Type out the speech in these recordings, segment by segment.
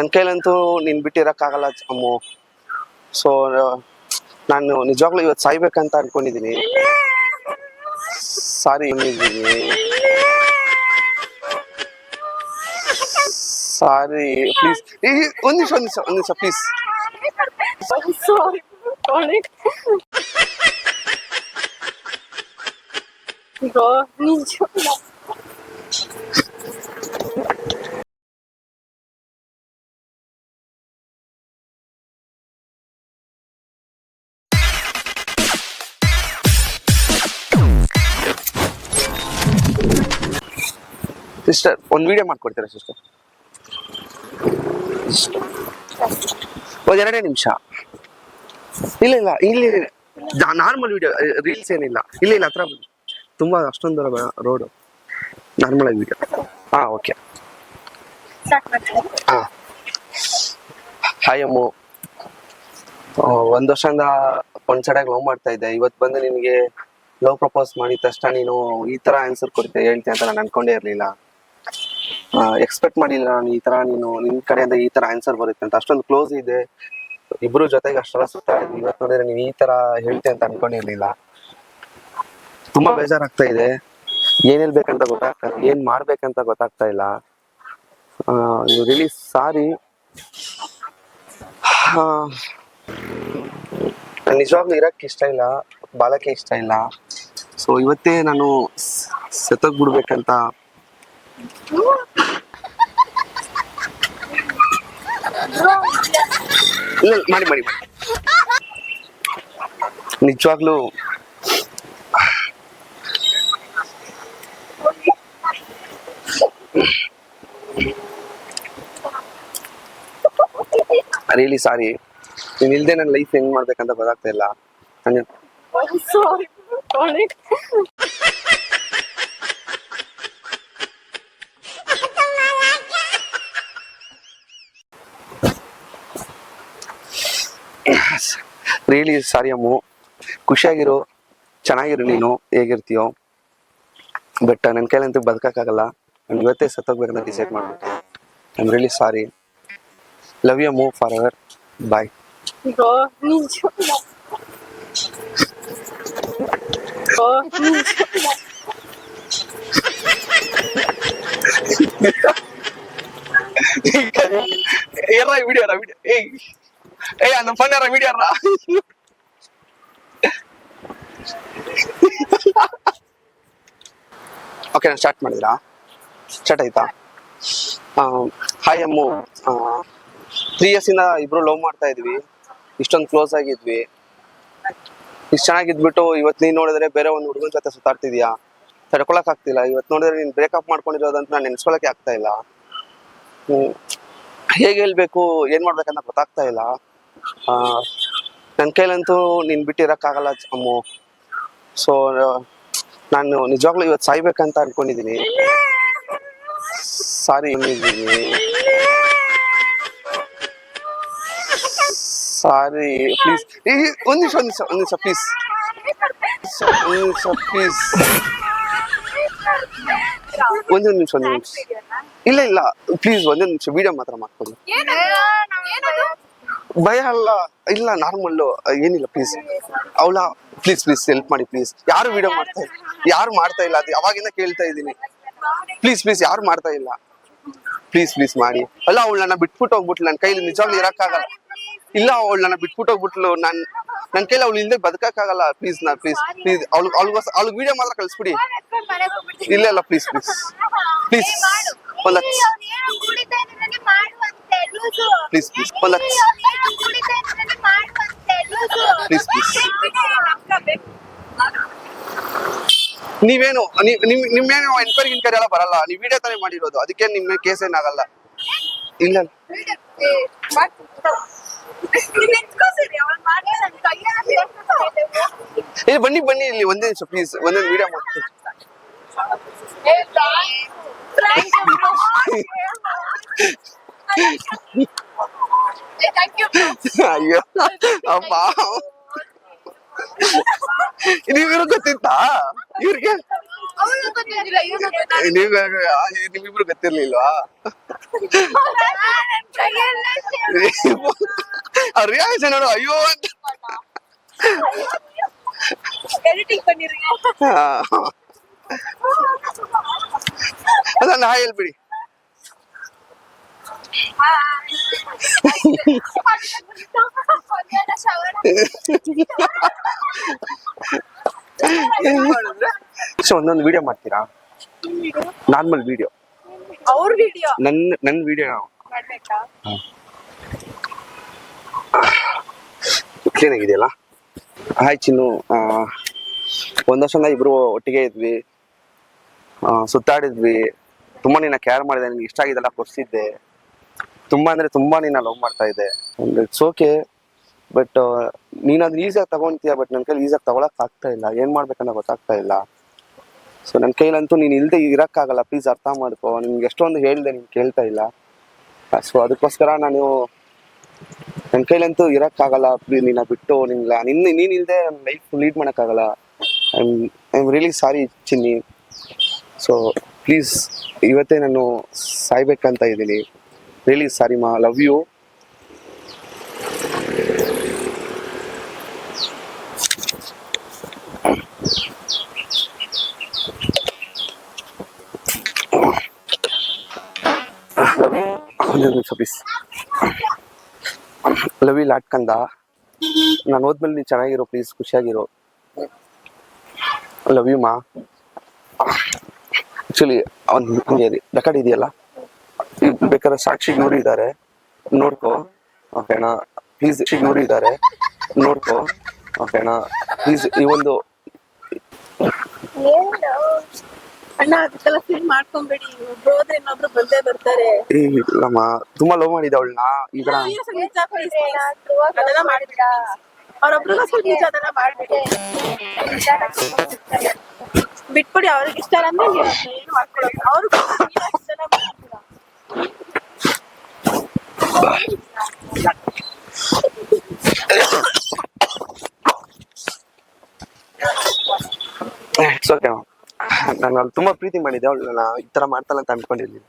ನನ್ನ ಕೈಲಂತೂ ನೀನ್ ಬಿಟ್ಟಿರಕ್ಕಾಗಲ್ಲ ಅಮ್ಮು. ಸೊ ನಾನು ನಿಜವಾಗ್ಲೂ ಇವತ್ತು ಸಾಯ್ಬೇಕಂತ ಅನ್ಕೊಂಡಿದೀನಿ. ಸಾರಿ ಸಾರಿ ಪ್ಲೀಸ್. ಒಂದ್ ನಿಮಿಷ ಪ್ಲೀಸ್. ಸಿಸ್ಟರ್ ಒಂದ್ ವಿಡಿಯೋ ಮಾಡ್ಕೊಡ್ತೀರಾ ಸಿಸ್ಟರ್? ಒಂದ್ 2 ನಿಮಿಷ. ಇಲ್ಲ ನಾರ್ಮಲ್ ವಿಡಿಯೋ, ರೀಲ್ಸ್ ಏನಿಲ್ಲ. ಇಲ್ಲ ಹತ್ರ ಬನ್ನಿ. ತುಂಬಾ ಅಷ್ಟೊಂದು ದೂರ ರೋಡು. ನಾರ್ಮಲ್ ಆಗಿ ವಿಡಿಯೋ. ಹಾ ಓಕೆ. ಹಾ ಹಾಯ್ ಅಮ್ಮು. 1 ವರ್ಷದಿಂದ ಒಂದ್ ಸೈಡಾಗಿ ಲವ್ ಮಾಡ್ತಾ ಇದ್ದೆ. ಇವತ್ತು ಬಂದು ನಿನ್ಗೆ ಲವ್ ಪ್ರಪೋಸ್ ಮಾಡಿದ ತಕ್ಷಣ ನೀನು ಈ ತರ ಆನ್ಸರ್ ಹೇಳ್ತೀಯ ಅಂತ ನಾನು ಅನ್ಕೊಂಡೇ ಇರ್ಲಿಲ್ಲ. ಎಕ್ಸ್ಪೆಕ್ಟ್ ಮಾಡಿಲ್ಲ ನಾನು ಈ ತರ ನೀನು ನಿನ್ ಕಡೆಯಿಂದ ಈ ತರ ಆನ್ಸರ್ ಬರುತ್ತೆ ಅಂತ. ಅಷ್ಟೊಂದು ಕ್ಲೋಸ್ ಇದೆ, ಇಬ್ರು ಜೊತೆಗೆ ಅಷ್ಟೆಲ್ಲ ಸುತ್ತಾಡಿದ್ವಿ. ಇವತ್ತು ನೋಡಿದ್ರೆ ನೀನ್ ಈ ತರ ಹೇಳ್ತೆ ಅಂತ ಅನ್ಕೊಂಡಿರ್ಲಿಲ್ಲ. ತುಂಬಾ ಬೇಜಾರಾಗ್ತಾ ಇದೆ. ಏನ್ ಹೇಳ್ಬೇಕಂತ ಏನ್ ಮಾಡ್ಬೇಕಂತ ಗೊತ್ತಾಗ್ತಾ ಇಲ್ಲ. Really sorry. ನಿಜವಾಗ್ಲೂ ಇರಕ್ಕೆ ಇಷ್ಟ ಇಲ್ಲ, ಬಾಳಕ್ಕೆ ಇಷ್ಟ ಇಲ್ಲ. ಸೊ ಇವತ್ತೇ ನಾನು ಸತ್ತೋಗ್ಬಿಡ್ಬೇಕಂತ. ಮಾಡಿ ನಿಜವಾಗ್ಲೂ ರಿಯಲಿ ಸಾರಿ. ನೀನ್ ಇಲ್ದೆ ನನ್ನ ಲೈಫ್ ಹೆಂಗ್ ಮಾಡ್ಬೇಕಂತ ಗೊತ್ತಾಗ್ತಾ ಇಲ್ಲ. ರಿಯಲಿ ಸಾರಿ ಅಮ್ಮು. ಖುಷಿಯಾಗಿರು, ಚೆನ್ನಾಗಿರು, ನೀನು ಹೇಗಿರ್ತೀಯೋ. ಬಟ್ ನನ್ನ ಕೈಲಂತೂ ಬದುಕಕ್ಕಾಗಲ್ಲ. ನಾನು ಇವತ್ತೇ ಸತ್ತೋಗ್ಬೇಕಂತ ಡಿಸೈಡ್ ಮಾಡ್ಬಿಟ್ಟೆ. I am really sorry. Love you Ammu forever. Bye. Video ನಮ್ಮ ಫನ್ ವಿಡಿಯೋ ಓಕೆ. ನಾನು ಸ್ಟಾರ್ಟ್ ಮಾಡಿದ್ರಾ? ಸ್ಟಾರ್ಟ್ ಆಯ್ತಾ? ಹಾಯ್ ಅಮ್ಮು. 3 years ಇಂದ ಇಬ್ರು ಲವ್ ಮಾಡ್ತಾ ಇದ್ವಿ. ಇಷ್ಟೊಂದು ಕ್ಲೋಸ್ ಆಗಿದ್ವಿ. ಇಷ್ಟು ಚೆನ್ನಾಗಿದ್ಬಿಟ್ಟು ಇವತ್ತು ನೀನ್ ನೋಡಿದ್ರೆ ಬೇರೆ ಒಂದು ಹುಡುಗನ ಜೊತೆ ಸುತ್ತಾಡ್ತಿದ್ಯಾ. ತಡ್ಕೊಳಕ್ ಆಗ್ತಿಲ್ಲ. ಇವತ್ತು ನೋಡಿದ್ರೆ ನೀನ್ ಬ್ರೇಕಪ್ ಮಾಡ್ಕೊಂಡಿರೋದಂತ ನಾನು ನೆನ್ಸ್ಕೊಳಕ್ಕೆ ಆಗ್ತಾ ಇಲ್ಲ. ಹೇಗೆ ಹೇಳ್ಬೇಕು, ಏನ್ ಮಾಡ್ಬೇಕಂತ ಗೊತ್ತಾಗ್ತಾ ಇಲ್ಲ. ನನ್ನ ಕೈಲಂತೂ ನೀನ್ ಬಿಟ್ಟಿರಕ್ಕಾಗಲ್ಲ ಅಮ್ಮು. ಸೊ ನಾನು ನಿಜವಾಗ್ಲೂ ಇವತ್ತು ಸಾಯ್ಬೇಕಂತ ಅನ್ಕೊಂಡಿದೀನಿ. ಸಾರಿ ಸಾರಿ ಪ್ಲೀಸ್. ಒಂದ್ ನಿಮಿಷ ಪ್ಲೀಸ್. ಒಂದೊಂದು ನಿಮಿಷ ಇಲ್ಲ ಪ್ಲೀಸ್ ಒಂದೊಂದು ನಿಮಿಷ ವಿಡಿಯೋ ಮಾತ್ರ ಮಾಡ್ಕೊಡಿ. ಭಯ ಅಲ್ಲ, ಇಲ್ಲ ನಾರ್ಮಲ್ ಏನಿಲ್ಲ ಪ್ಲೀಸ್. ಅವಳ ಪ್ಲೀಸ್ ಹೆಲ್ಪ್ ಮಾಡಿ ಪ್ಲೀಸ್. ಯಾರು ವಿಡಿಯೋ ಮಾಡ್ತಾ ಇಲ್ಲ. ಅದು ಅವಾಗಿಂದ ಕೇಳ್ತಾ ಇದ್ದೀನಿ. ಪ್ಲೀಸ್ ಯಾರು ಮಾಡ್ತಾ ಇಲ್ಲ. ಪ್ಲೀಸ್ ಮಾಡಿ. ಅಲ್ಲ ಅವಳು ನನ್ನ ಬಿಟ್ಬಿಟ್ಟು ಹೋಗ್ಬಿಟ್ಲು. ನನ್ನ ಕೈಲಿ ನಿಜವಾಗ್ಲೂ ಇರಕ್ಕಾಗಲ್ಲ. ಇಲ್ಲ ಅವಳು ನನ್ನ ಬಿಟ್ಬಿಟ್ಟು ಹೋಗ್ಬಿಟ್ಲು. ನನ್ನ ಕೈಲಿ ಅವಳು ಇಲ್ಲದೆ ಬದುಕಕ್ಕಾಗಲ್ಲ. ಪ್ಲೀಸ್ ಅವ್ಳಿಗೆ ವಿಡಿಯೋ ಮಾತ್ರ ಕಳಿಸ್ಬಿಡಿ. ಇಲ್ಲ ಪ್ಲೀಸ್ ಒಂದ್ ಪ್ಲೀಸ್ ನೀವೇನು ನಿಮ್ಮೇನು ಎನ್ಕ್ವೈರಿ ಎಲ್ಲ ಬರಲ್ಲ. ನೀವು ವಿಡಿಯೋ ತಾನೇ ಮಾಡಿರೋದು. ಅದಕ್ಕೆ ನಿಮ್ಮ ಕೇಸ್ ಏನಾಗಲ್ಲ. ಇಲ್ಲ ಬನ್ನಿ ಇಲ್ಲಿ ಒಂದೇ ನಿಮಿಷ ಪ್ಲೀಸ್. ಒಂದೊಂದು ವಿಡಿಯೋ ಮಾಡ್ತೀನಿ. ಅಯ್ಯೋ ಅಪ್ಪ, ನೀವಿಬ್ರು ಗೊತ್ತಿತ್ತಾ ಇವ್ರಿಗೆ? ನಿಮ್ಮಿಬ್ರು ಗೊತ್ತಿರ್ಲಿಲ್ವಾ? ಅವ್ರ ರಿಯಾಕ್ಷನ್ ನೋಡು, ಅಯ್ಯೋ ಅಂತ. ಎಡಿಟಿಂಗ್ பண்ணிருங்க. ಅದನ್ನ ಹೇಳ್ಬಿಡಿ. ಒಂದೊಂದು ವಿಡಿಯೋ ಮಾಡ್ತೀರಾ? ನಾರ್ಮಲ್ ವಿಡಿಯೋ, ಅವ್ರ ವಿಡಿಯೋ ನನ್ನ ವಿಡಿಯೋ ಮಾಡ್ಬೇಕಾ? ಕ್ಲೀನ್ ಆಗಿದೆಯಲ್ಲ? ಹಾಯ್ ಚಿನ್ನು, ಒಂದ್ ವರ್ಷದಿಂದ ಇಬ್ರು ಒಟ್ಟಿಗೆ ಇದ್ವಿ, ಸುತ್ತಾಡಿದ್ವಿ, ತುಂಬಾ ನಿನ್ನ ಕೇರ್ ಮಾಡಿದೆ, ನಿನ್ಗೆ ಇಷ್ಟ ಆಗಿದ್ದೆಲ್ಲ ಕೊಡ್ಸಿದ್ದೆ, ತುಂಬಾ ಅಂದ್ರೆ ತುಂಬಾ ನಿನ್ನ ಲವ್ ಮಾಡ್ತಾ ಇದ್ದೆ. ಇಟ್ಸ್ ಓಕೆ, ಬಟ್ ನೀನ್ ಅದನ್ನ ಈಸಿಯಾಗಿ ತಗೊಂತೀಯ, ಬಟ್ ನನ್ನ ಕೈಲಿ ಈಸಿಯಾಗಿ ತಗೊಳಕ್ ಆಗ್ತಾ ಇಲ್ಲ, ಏನ್ ಮಾಡ್ಬೇಕನ್ನ ಗೊತ್ತಾಗ್ತಾ ಇಲ್ಲ. ಸೊ ನನ್ನ ಕೈಲಂತೂ ನೀನ್ ಇಲ್ದೆ ಇರಕ್ಕಾಗಲ್ಲ, ಪ್ಲೀಸ್ ಅರ್ಥ ಮಾಡ್ಕೋ. ನಿನ್ಗೆ ಎಷ್ಟೊಂದು ಹೇಳ್ದೆ, ನೀನ್ ಕೇಳ್ತಾ ಇಲ್ಲ. ಸೊ ಅದಕ್ಕೋಸ್ಕರ ನಾನು ನನ್ನ ಕೈಲಂತೂ ಇರಕ್ಕಾಗಲ್ಲ, ಪ್ಲೀಸ್ ನಿನ್ನ ಬಿಟ್ಟು ನೀನ್ ಇಲ್ದೆ ನನ್ನ ಲೈಫ್ ಲೀಡ್ ಮಾಡಕ್ಕಾಗಲ್ಲ. I am really sorry Chinni. So please ಇವತ್ತೇ ನಾನು ಸಾಯ್ಬೇಕಂತ ಇದ್ದೀನಿ. ರಿಯಲಿ ಸಾರಿ ಮಾ, love you. Please love you lot ಕಂದ. ನಾನು ಹೋದ್ಮೇಲೆ ನೀನು ಚೆನ್ನಾಗಿರೋ, ಪ್ಲೀಸ್ ಖುಷಿಯಾಗಿರೋ. ಲವ್ ಯು ಮಾ. ಆಕ್ಚುಲಿ ಹಂಗೆ ರೆಕಾರ್ಡ್ ಇದೆಯಲ್ಲ, ಬೇಕಾದ್ರೆ ಸಾಕ್ಷಿ ನೋಡಿ ಇದ್ದಾರೆ, ನೋಡ್ಕೋ ಓಕೆನಾ ಪ್ಲೀಸ್. ನೋಡಿ ಇದ್ದಾರೆ, ನೋಡ್ಕೋ ಓಕೆನಾ ಪ್ಲೀಸ್. ಈ ಒಂದು ಅಣ್ಣ ಅದಕ್ಕೆಲ್ಲ ಫೀಲ್ ಮಾಡ್ಕೊಂಬೇಡಿ, ಒಬ್ರು ಹೋದ್ರೆ ಇನ್ನೊಬ್ರು ಬಂದೇ ಬರ್ತಾರೆ. ಇಲ್ಲಮ್ಮ, ತುಂಬಾ ಲವ್ ಮಾಡಿದ್ದೆ ಅವಳನ್ನ. ಈಗ ಅದೆಲ್ಲ ಮಾಡ್ಬೇಡ, ಅವ್ರೊಬ್ರಿಗೋಸ್ಕರ ನಿಜ ಅದೆಲ್ಲ ಮಾಡ್ಬೇಡಿ, ಬಿಟ್ಬಿಡಿ. ಅವ್ರಿಗೆ ಇಷ್ಟ ಅಂದ್ರೆ ನೀವು ಏನು ಮಾಡ್ಕೊಳಕ್ಕೆ, ಅವ್ರಿಗೂ ಇಷ್ಟೆಲ್ಲ ಮಾಡ್ತೀರಾ? It's okay. ನಾನು ಅಲ್ಲಿ ತುಂಬಾ ಪ್ರೀತಿ ಮಾಡಿದ್ದೆ ಅವಳನ್ನ, ಈ ತರ ಮಾಡ್ತಾಳೆ ಅಂತ ಅನ್ಕೊಂಡಿರ್ಲಿಲ್ಲ.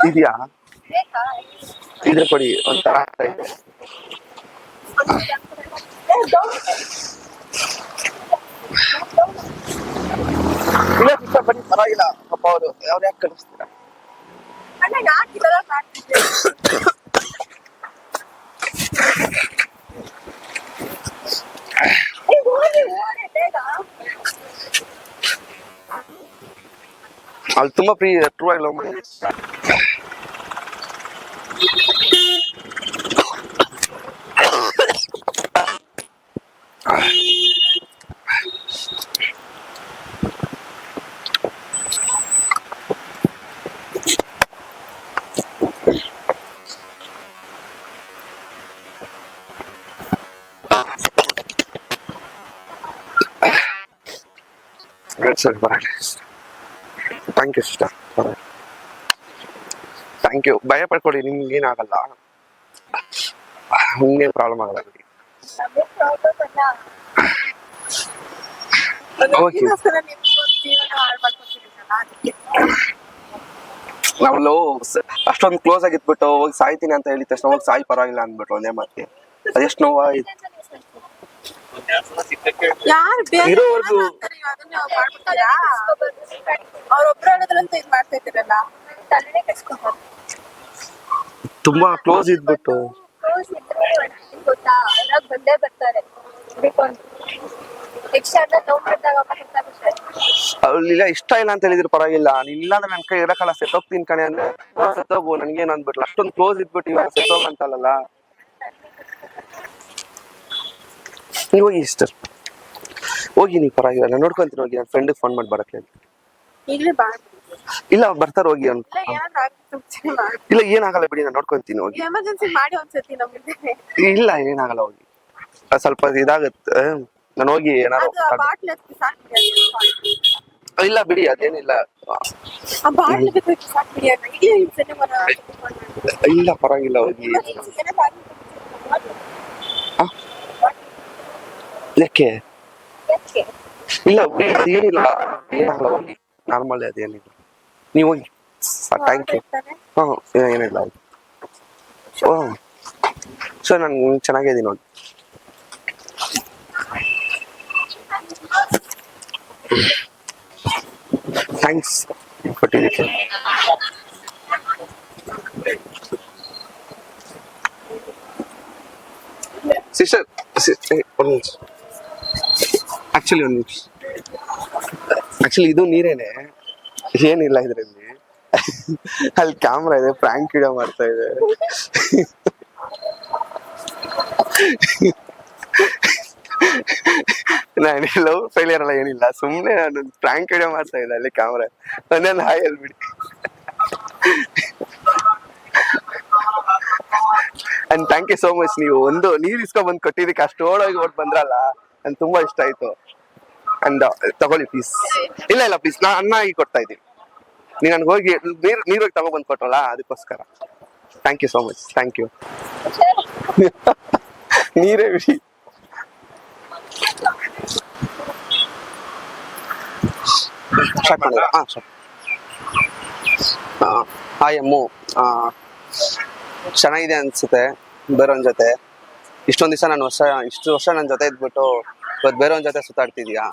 ಇದೆಯಾ? ಇದ್ರೆ ಕೊಡಿ, ಒಂಥರ ಆಗ್ತಾ ಇದೆ. ಇಲ್ಲ ಸಿಸ್ಟರ್, ಬನ್ನಿ ಪರವಾಗಿಲ್ಲ. ಪಾಪ ಅವರು ಯಾವ್ದು ಯಾಕೆ ಕಳಿಸ್ತೀರಾ? ಅಣ್ಣ ಯಾಕೆ ಇದೆಲ್ಲ ಮಾಡ್ತಿದ್ದೆ? ಅಲ್ಲಿ ತುಂಬಾ ಟ್ರೂ ಆಗಿ ಲವ್ ಮಾಡಿ. ಸರಿ ಬರಲಿ. Thank you sister, thank you. ಭಯ ಪಡ್ಕೊಡಿ, ನಿಮ್ಗೆ ಏನಾಗಲ್ಲ, ನಿಮ್ಗೆ ಪ್ರಾಬ್ಲಮ್ ಆಗಲ್ಲ. ನಾವು ಲವ್ ಅಷ್ಟೊಂದು ಕ್ಲೋಸ್ ಆಗಿದ್ಬಿಟ್ಟು ಹೋಗಿ ಸಾಯ್ತೀನಿ ಅಂತ ಹೇಳಿದ ತಕ್ಷಣ ಹೋಗಿ ಸಾಯಿ ಪರವಾಗಿಲ್ಲ ಅಂದ್ಬಿಟ್ಟು ಒಂದೇ ಮಾತಿಗೆ ಅದೆಷ್ಟು ನೋವಾಯ್ತು. ಇರೋವರೆಗೂ ಅವ್ರೊಬ್ರು ಹೇಳೋದ್ರಂತ ಇದ್ ಮಾಡ್ತಾ ಇದ್ದೀರಲ್ಲ, ತುಂಬಾ ಕ್ಲೋಸ್ ಇದ್ಬಿಟ್ಟು ಗೊತ್ತಾ, ಬಂದೇ ಬರ್ತಾರೆ. ಅವ್ಳಿಲ್ಲ ಇಷ್ಟ ಇಲ್ಲ ಅಂತ ಹೇಳಿದ್ರು ಪರವಾಗಿಲ್ಲ, ನೀನ್ ಇಲ್ಲ ಅಂದ್ರೆ ನನ್ ಕೈ ಇರಕಲ್ಲ, ಸೆತ್ತೋಗ್ತೀನಿ ಕಣೆ ಅಂದ್ರೆ ಸೆತ್ತೋಗು, ನನ್ಗೇನು ಅಂದ್ಬಿಟ್ಲ. ಅಷ್ಟೊಂದು ಕ್ಲೋಸ್ ಇದ್ಬಿಟ್ಟು ಇವಾಗ ಸೆತ್ತೋಗ ಅಂತಲ್ಲ. ನೀವು ಹೋಗಿ ಸಿಸ್ಟರ್, ಹೋಗಿ, ನೀವು ಪರವಾಗಿಲ್ಲ, ನಾನು ನೋಡ್ಕೊಂತೀನಿ. ಹೋಗಿ ನನ್ನ ಫ್ರೆಂಡಿಗೆ ಫೋನ್ ಮಾಡಿ ಬರಕ್ಕೆ. ಇಲ್ಲ ಬರ್ತಾರ, ಹೋಗಿ. ಇಲ್ಲ ಏನಾಗಲ್ಲ ಬಿಡಿ, ನಾನು ನೋಡ್ಕೊಂತೀನಿ. ಹೋಗಿ, ಎಮರ್ಜೆನ್ಸಿ ಮಾಡಿ ಒಂದ್ಸತಿ ನಮ್ಗೆ. ಇಲ್ಲ ಏನಾಗಲ್ಲ, ಹೋಗಿ. ಸ್ವಲ್ಪ ಇದಾಗುತ್ತೆ, ನಾನು ಹೋಗಿ ಏನಾದ್ರು. ಇಲ್ಲ ಬಿಡಿ, ಅದೇನಿಲ್ಲ. ಇಲ್ಲ ಪರವಾಗಿಲ್ಲ, ಹೋಗಿ. ಯಾಕೆ ಯಾಕೆ ಇಲ್ಲ ಏನಿಲ್ಲ ಏನಾಗಲ್ಲ ನಾರ್ಮಲ್ ಅದೇನಿಲ್ಲ ನೀವು ಹೋಗಿ ಥ್ಯಾಂಕ್ ಯು ತಾನೆ ಹಾಂ ಏನಿಲ್ಲ ಓ ಸೊ ನಾನು ಚೆನ್ನಾಗಿದ್ದೀನಿ ನೋಡಿ ಥ್ಯಾಂಕ್ಸ್ ಕೊಟ್ಟಿದ್ದಕ್ಕೆ ಸಿಸ್ಟರ್ ಒಂದು ನಿಮಿಷ ಆಕ್ಚುಲಿ ಒಂದು ನಿಮಿಷ ಆಕ್ಚುಲಿ ಇದು ನೀರೇನೆ ಏನಿಲ್ಲ ಇದರಲ್ಲಿ ಅಲ್ಲಿ ಕ್ಯಾಮ್ರಾ ಇದೆ ಪ್ರ್ಯಾಂಕ್ ವಿಡಿಯೋ ಮಾಡ್ತಾ ಇದೆ ನಾನು ಲವ್ ಫೇಲಿಯರ್ ಎಲ್ಲ ಏನಿಲ್ಲ ಸುಮ್ಮನೆ ನಾನು ಪ್ರ್ಯಾಂಕ್ ವಿಡಿಯೋ ಮಾಡ್ತಾ ಇದ್ದೆ ಅಲ್ಲಿ ಕ್ಯಾಮ್ರಾ ಒಂದೊಂದು ಹಾಯ್ ಹೇಳ್ಬಿಡಿ and thank you so much ನೀವು ಒಂದು ನೀರ್ ಇಸ್ಕೊಂಡ್ ಬಂದು ಕೊಟ್ಟಿದ್ದಕ್ಕೆ ಅಷ್ಟು ಓಡೋಗಿ ಓಡ್ ಬಂದ್ರಲ್ಲ ನನ್ ತುಂಬಾ ಇಷ್ಟ ಆಯ್ತು ಅಂಡ್ ತಗೊಳ್ಳಿ ಪ್ಲೀಸ್ ಇಲ್ಲ ಇಲ್ಲ ಪ್ಲೀಸ್ ನಾ ಅನ್ನ ಆಗಿ ಕೊಡ್ತಾ ಇದ್ದೀನಿ ನೀನ್ ನನ್ಗೆ ಹೋಗಿ ನೀರೋಗಿ ತಗೊಬಂದು ಕೊಟ್ಟಲ್ಲ ಅದಕ್ಕೋಸ್ಕರ thank you so much thank you ನೀರೇ ಬಿಡಿ ಸ್ಟಾರ್ಟ್ ಮಾಡಿದ ಹಾಯ್ ಅಮ್ಮು ಚೆನ್ನಾಗಿದೆ ಅನ್ಸುತ್ತೆ ಬೇರೆಯವ್ನ ಜೊತೆ ಇಷ್ಟೊಂದ್ ದಿವಸ ನಾನು ಇಷ್ಟು ವರ್ಷ ನನ್ನ ಜೊತೆ ಇದ್ಬಿಟ್ಟು ಇವತ್ತು ಬೇರೆಯವ್ನ ಜೊತೆ ಸುತ್ತಾಡ್ತಿದ್ಯಾ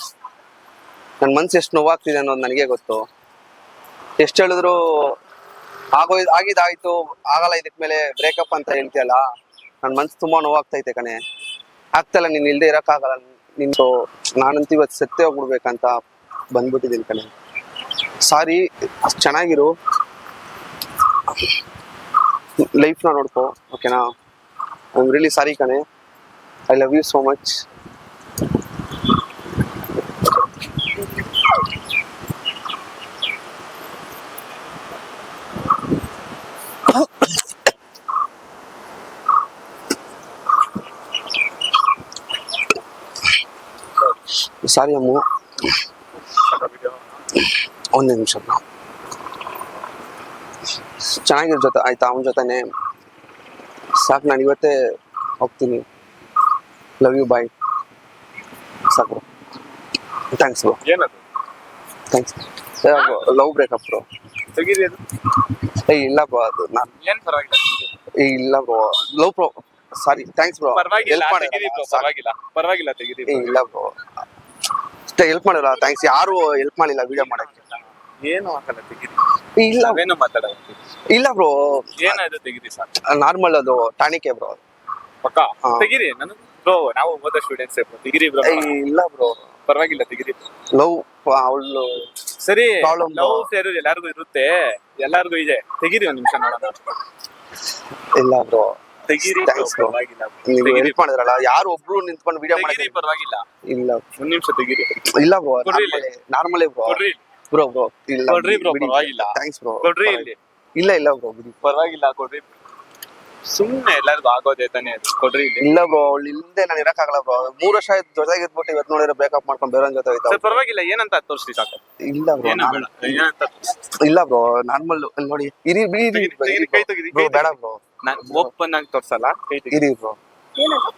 ನನ್ನ ಮನ್ಸು ಎಷ್ಟು ನೋವಾಗ್ತಿದೆ ಅನ್ನೋದು ನನಗೆ ಗೊತ್ತು ಎಷ್ಟು ಹೇಳಿದ್ರು ಆಗಿದ್ದಾಯ್ತು ಆಗಲ್ಲ ಇದಕ್ ಮೇಲೆ ಬ್ರೇಕಪ್ ಅಂತ ಹೇಳ್ತೀಯಲ್ಲ ನನ್ನ ಮನ್ಸು ತುಂಬಾ ನೋವಾಗ್ತೈತೆ ಕಣೆ ಆಗ್ತಲ್ಲ ನೀನ್ ಇಲ್ದೇ ಇರಕ್ಕಾಗಲ್ಲ ನಿಂತು ನಾನಂತೂ ಇವತ್ತು ಸತ್ತೇ ಹೋಗ್ಬಿಡ್ಬೇಕಂತ ಬಂದ್ಬಿಟ್ಟಿದ್ದೀನಿ ಕಣೆ ಸಾರಿ ಚೆನ್ನಾಗಿರು ಲೈಫ್ನ ನೋಡ್ಕೋ ಓಕೆನಾ ಐ ಆಮ್ ರಿಯಲಿ ಸಾರಿ ಕಣೆ I love you so much sorry Ammu ಒಂದು ನಿಮಿಷ ಚೆನ್ನಾಗಿರೋ ಜೊತೆ ಆಯ್ತಾ ಅವನ ಜೊತೆನೆ ಸಾಕು ನಾನು ಇವತ್ತೇ ಹೋಗ್ತೀನಿ ಲವ್ ಯು ಬಾಯ್ ಸಾಕು ಥ್ಯಾಂಕ್ಸ್ ಬ್ರೋ ಏನದು ಥ್ಯಾಂಕ್ಸ್ ಲವ್ ಬ್ರೇಕಪ್ ಬ್ರೋ ತೆಗೀರಿ ಅದು ಇಲ್ಲ ಬ್ರೋ ಅದು ನಾನು ಏನ್ ಪರವಾಗಿಲ್ಲ ಇಲ್ಲ ಬ್ರೋ ಲವ್ ಬ್ರೋ ಸಾರಿ ಥ್ಯಾಂಕ್ಸ್ ಬ್ರೋ ಪರವಾಗಿಲ್ಲ ತೆಗೀರಿ ಬ್ರೋ ಪರವಾಗಿಲ್ಲ ಪರವಾಗಿಲ್ಲ ತೆಗೀರಿ ಇಲ್ಲ ಬ್ರೋ ಅಷ್ಟೇ ಹೆಲ್ಪ್ ಮಾಡಿಲ್ಲ ಥ್ಯಾಂಕ್ಸ್ ಯಾರು ಹೆಲ್ಪ್ ಮಾಡಿಲ್ಲ ವಿಡಿಯೋ ಮಾಡಕ್ಕೆ ಏನು ಆಗಲ್ಲ ತೆಗೀರಿ ಇಲ್ಲ ಅವೇನು ಮಾತಾಡಲ್ಲ ಇಲ್ಲ ಬ್ರೋ ಏನಾದ್ರು ತೆಗೀರಿ ಸಾಕು ನಾರ್ಮಲ್ ಅದು ಟಾಣಿಕೆ ಬ್ರೋ ಪಕ್ಕ ತೆಗೀರಿ ನಾನು ಬ್ರೋ ನಾವು ಓದೋ ಸ್ಟೂಡೆಂಟ್ಸ್ ತೆಗೀರಿ ಬ್ರೋ ಇಲ್ಲ ಬ್ರೋ ಪರವಾಗಿಲ್ಲ ತೆಗೀರಿ ಲವ್ ಅವಳು ಸರಿ Problem bro. ಲವ್ ಸೇರು ಎಲ್ಲಾರ್ಗು ಇರುತ್ತೆ ಎಲ್ಲಾರ್ಗು ಇದೆ ತೆಗೀರಿ ಒಂದ್ ನಿಮಿಷ ನೋಡೋಣ ಇಲ್ಲ ಬ್ರೋ ತೆಗೀರಿ bro, Thanks bro. ಪರವಾಗಿಲ್ಲ ನೀವು ತೆಗೀರಿ ಹೆಲ್ಪ್ ಮಾಡಿದ್ರಲ್ಲ ಯಾರು ಒಬ್ರು ನಿಂತ್ಕೊಂಡು ವಿಡಿಯೋ ಮಾಡಿ ತೆಗೀರಿ ಪರವಾಗಿಲ್ಲ ಇಲ್ಲ ಒಂದ್ ನಿಮಿಷ ತೆಗೀರಿ ಇಲ್ಲ ಬ್ರೋ ಕೊಡ್ರಿ ಇಲ್ಲಿ. ನಾರ್ಮಲಿ ಬ್ರೋ ಕೊಡ್ರಿ ಬ್ರೋ ಬ್ರೋ ಇಲ್ಲ ಕೊಡ್ರಿ bro, ಪರವಾಗಿಲ್ಲ. ಥ್ಯಾಂಕ್ಸ್ ಬ್ರೋ ಕೊಡ್ರಿ ಇಲ್ಲಿ ಇಲ್ಲ ಇಲ್ಲ ಬ್ರೋ ಬಿಡಿ ಪರವಾಗಿಲ್ಲ ಕೊಡ್ರಿ ಸುಮ್ನೆ ಎಲ್ಲಾರ್ಗು ಆಗೋದೇ ತಾನೇ ಅದು ಕೊಡ್ರಿ ಇಲ್ಲಿ ಇಲ್ಲ ಬ್ರೋ ಅವಳು ಇಲ್ಲದೆ ನಾನು ಇರಕ್ಕಾಗಲ್ಲ ಬ್ರೋ 3 ವರ್ಷ ಆಯ್ತು ಜೊತೆಗೆ ಇದ್ಬಿಟ್ಟು ಇವತ್ತು ನೋಡಿದ್ರೆ ಬ್ರೇಕಪ್ ಮಾಡ್ಕೊಂಡು ಬೇರೆ ಜೊತೆ ಹೋಯ್ತಾ ಸರ್ ಪರವಾಗಿಲ್ಲ ಏನಂತ ತೋರಿಸ್ರಿ ಸಾಕು ಇಲ್ಲ ಬ್ರೋ ಏನು ಬೇಡ ಏನಂತ ಇಲ್ಲ ಬ್ರೋ ನಾರ್ಮಲ್ ನೋಡಿ ಇರಿ ಬಿಡಿ ತೆಗೀರಿ, ತೆಗೀರಿ, ಕೈ ತೆಗೀರಿ, ಬ್ರೋ ಕೈ ಬೇಡ ತೆಗೀರಿ. ಬ್ರೋ ನಾನ್ ಓಪನ್ ಆಗಿ ತೋರ್ಸಲ್ಲ ಕೈ ತೆಗೀರಿ. ಇರಿ ಬ್ರೋ ಏನದು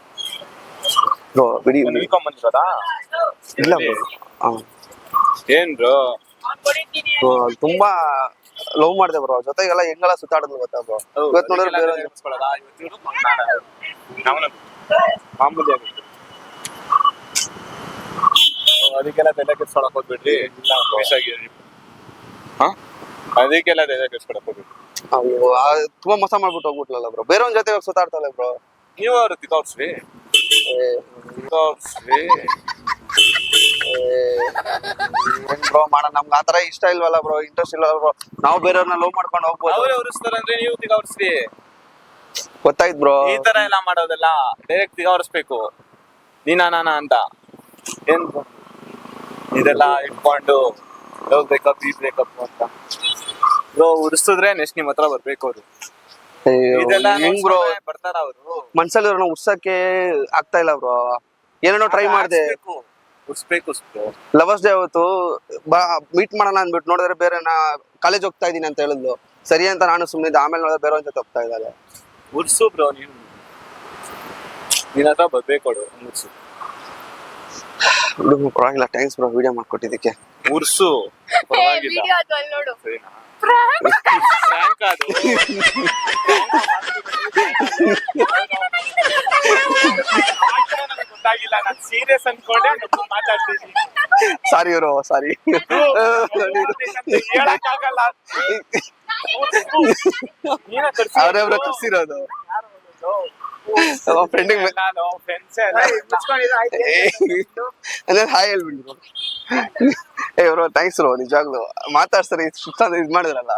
ಬ್ರೋ ಬಿಡಿ ಒಂದು ಇಳ್ಕೊಂಡ್ ಬಂದಿರೋದಾ ಇಲ್ಲ ಬ್ರೋ ಏನ್ ಬ್ರೋ ಬ್ರೋ ತುಂಬಾ ಲವ್ ಮಾಡಿದೆ ಬ್ರೋ ಜೊತೆಗೆಲ್ಲ ಹೆಂಗೆಲ್ಲ ಸುತ್ತಾಡಿದ್ಲು ಗೊತ್ತಾ ಬ್ರೋ ಇವತ್ತು ನೋಡಿದ್ರೆ ಬೇರೆ ಮಾಮೂಲಿ ಆಗುತ್ತೆ ಅದಕ್ಕೆಲ್ಲ ತಲೆ ಕೆಡ್ಸ್ಕೊಳಕ್ ಹೋಗ್ಬಿಡ್ರಿ ವಯಸ್ಸಾಗಿರಿ ಹಾ ಅದಕ್ಕೆಲ್ಲ ತಲೆ ಕೆಡ್ಸ್ಕೊಳಕ್ ಹೋಗ್ಬಿಡ್ರಿ ಅಯ್ಯೋ, ತುಂಬಾ ಮೋಸ ಮಾಡ್ಬಿಟ್ಟು ಹೋಗ್ಬಿಟ್ಲಲ್ಲ ಬ್ರೋ ಬೇರೆಯವ್ನ ಜೊತೆ ಸುತ್ತಾಡ್ತಾಳೆ ಬ್ರೋ ನೀವು ಅವ್ರು ತಿಕ್ಕವ್ಸ್ರಿ ತಿಕ್ಕವ್ಸ್ರಿ ಏನ್ ಬ್ರೋ ಮಾಡೋಣ ನಮ್ಗೆ ಆತರ ಇಷ್ಟ ಇಲ್ವಲ್ಲ ಬ್ರೋ ಇಂಟ್ರೆಸ್ಟ್ ಇಲ್ವಲ್ಲ ಬ್ರೋ ನಾವು ಬೇರೆಯವ್ರನ್ನ ಲವ್ ಮಾಡ್ಕೊಂಡು ಹೋಗ್ಬೋದು ಅವ್ರೇ ಉರಿಸ್ತಾರಂದ್ರೆ ನೀವು ತಿಕ್ಕವ್ಸ್ರಿ ಗೊತ್ತಾಯ್ತು ಬ್ರೋ ಈ ತರ ಎಲ್ಲ ಮಾಡೋದಲ್ಲ ಡೈರೆಕ್ಟ್ ತಿಕ್ಕವ್ರಿಸ್ಬೇಕು ನೀನಾ ನಾನಾ ಅಂತ ಏನ್ bro? ಇದೆಲ್ಲ ಇಟ್ಕೊಂಡು ಲವ್ ಬ್ರೇಕಪ್ ಈ ಬ್ರೇಕಪ್ ಅಂತ ಬ್ರೋ ಉರಿಸಿದ್ರೆ ನೆಕ್ಸ್ಟ್ ನಿಮ್ ಹತ್ರ ಬರ್ಬೇಕು ಅವ್ರು ಇದೆಲ್ಲ ಹೆಂಗ್ ಬ್ರೋ ಬರ್ತಾರ ಅವರು ಮನ್ಸಲ್ಲಿ ಅವ್ರನ್ನ ಉರ್ಸಕ್ಕೆ ಆಗ್ತಾ ಇಲ್ಲ ಬ್ರೋ ಏನೇನೋ ಟ್ರೈ ಮಾಡಿದೆ ಉರ್ಸ್ಬೇಕು ಲವರ್ಸ್ ಡೇ ಅವತ್ತು ಮೀಟ್ ಮಾಡೋಣ ಅಂದ್ಬಿಟ್ಟು ನೋಡಿದ್ರೆ ಬೇರೆ ಕಾಲೇಜ್ ಹೋಗ್ತಾ ಇದೀನಿ ಅಂತ ಹೇಳಿದ್ಲು ಸರಿ ಅಂತ ನಾನು ಸುಮ್ಮನೆ ಆಮೇಲೆ ನೋಡಿದ್ರೆ ಬೇರೆ ಜೊತೆ ಹೋಗ್ತಾ ಇದ್ದಾಳೆ ಉರ್ಸು ಬ್ರೋ ನೀನ್ ಹತ್ರ ಬರ್ಬೇಕು ಅವ್ರು ಉರ್ಸು ಬಿಡು ಪರವಾಗಿಲ್ಲ, ಥ್ಯಾಂಕ್ಸ್ ಬ್ರೋ ವಿಡಿಯೋ ಮಾಡ್ಕೊಟ್ಟಿದ್ದಕ್ಕೆ. ಉರ್ಸು ಪರವಾಗಿಲ್ಲ ವಿಡಿಯೋ ಅದು ಅಲ್ಲಿ ನೋಡು. ಸರಿನಾ? Prank. Prank ಅದು. ಗೊತ್ತಾಗಿಲ್ಲ, ನಾನು ಸೀರಿಯಸ್ ಅನ್ಕೊಂಡೆ ಮಾತಾಡ್ತೀನಿ. ಸಾರಿ ಬ್ರೋ, ಸಾರಿ. ಹೇಳಕ್ಕಾಗಲ್ಲ. ನೀನೇ ತರ್ಸಿ. ಅವ್ರವ್ರ ಕರ್ಸಿರೋದು ಫ್ರೆಂಡಿಗೆ ನಾನು ಫ್ರೆಂಡ್ಸೇ ಅಲ್ಲ. ಅಂದ್ರೆ ಹಾಯ್ ಹೇಳ್ಬಿಡಿ. ಏ ಬ್ರೋ ಥ್ಯಾಂಕ್ಸ್ ಬ್ರೋ, ನಿಜವಾಗ್ಲು ಮಾತಾಡ್ಸ್ತಾರೆ ಇಷ್ಟು ಇದ್ ಮಾಡಿದ್ರಲ್ಲ.